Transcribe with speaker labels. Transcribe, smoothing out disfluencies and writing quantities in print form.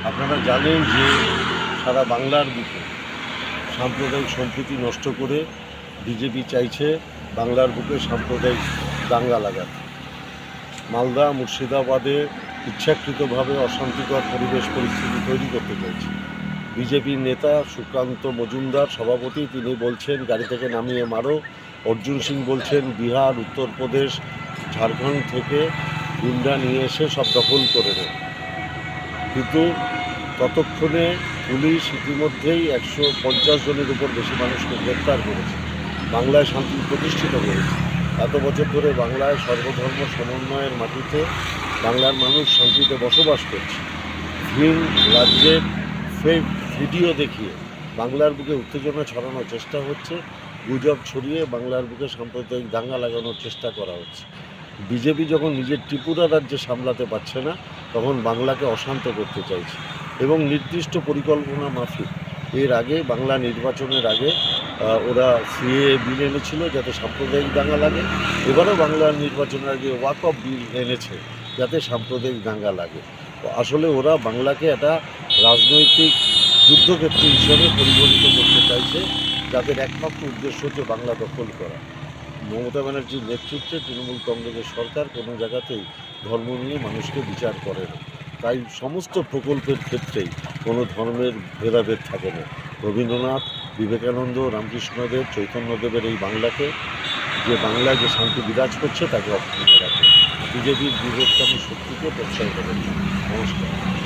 Speaker 1: আপনারা জানেন যে সারা বাংলার বুকে সাম্প্রদায়িক সম্প্রীতি নষ্ট করে বিজেপি চাইছে বাংলার বুকে সাম্প্রদায়িক দাঙ্গা লাগাতে। মালদা মুর্শিদাবাদে ইচ্ছাকৃতভাবে অশান্তিকর পরিবেশ পরিস্থিতি তৈরি করতে চাইছে। বিজেপির নেতা সুকান্ত মজুমদার সভাপতি, তিনি বলছেন গাড়ি থেকে নামিয়ে মারো। অর্জুন সিং বলছেন বিহার, উত্তরপ্রদেশ, ঝাড়খণ্ড থেকে গুন্ডা নিয়ে এসে সব দখল করে নেয়। কিন্তু ততক্ষণে পুলিশ ইতিমধ্যেই 150 জনের উপর বেশি মানুষকে গ্রেপ্তার করেছে, বাংলায় শান্তি প্রতিষ্ঠিত করেছে। এত বছর ধরে বাংলায় সর্বধর্ম সমন্বয়ের মাটিতে বাংলার মানুষ শান্তিতে বসবাস করছে। ভিন রাজ্যের ফেক ভিডিও দেখিয়ে বাংলার বুকে উত্তেজনা ছড়ানোর চেষ্টা হচ্ছে, গুজব ছড়িয়ে বাংলার বুকে সাম্প্রদায়িক দাঙ্গা লাগানোর চেষ্টা করা হচ্ছে। বিজেপি যখন নিজের ত্রিপুরা রাজ্যে সামলাতে পারছে না, তখন বাংলাকে অশান্ত করতে চাইছে এবং নির্দিষ্ট পরিকল্পনা মাফিক এর আগে বাংলা নির্বাচনের আগে ওরা সিএএ বিল এনেছিল যাতে সাম্প্রদায়িক দাঙ্গা লাগে। এবারও বাংলার নির্বাচনের আগে ওয়াকফ বিল এনেছে যাতে সাম্প্রদায়িক দাঙ্গা লাগে। তো আসলে ওরা বাংলাকে একটা রাজনৈতিক যুদ্ধক্ষেত্র হিসেবে পরিগণিত করতে চাইছে, যাদের একমাত্র উদ্দেশ্য হচ্ছে বাংলা দখল করা। মমতা ব্যানার্জির নেতৃত্বে তৃণমূল কংগ্রেসের সরকার কোনো জায়গাতেই ধর্ম নিয়ে মানুষকে বিচার করে না, তাই সমস্ত প্রকল্পের ক্ষেত্রেই কোনো ধর্মের ভেদাভেদ থাকে না। রবীন্দ্রনাথ, বিবেকানন্দ, রামকৃষ্ণদেব, চৈতন্যদেবের এই বাংলাকে, যে বাংলায় যে শান্তি বিরাজ করছে তাকে অক্ষুণ্ণ রাখে। বিজেপির বৃহত্তম শক্তিকে প্রশ্রয় দেবেন। নমস্কার।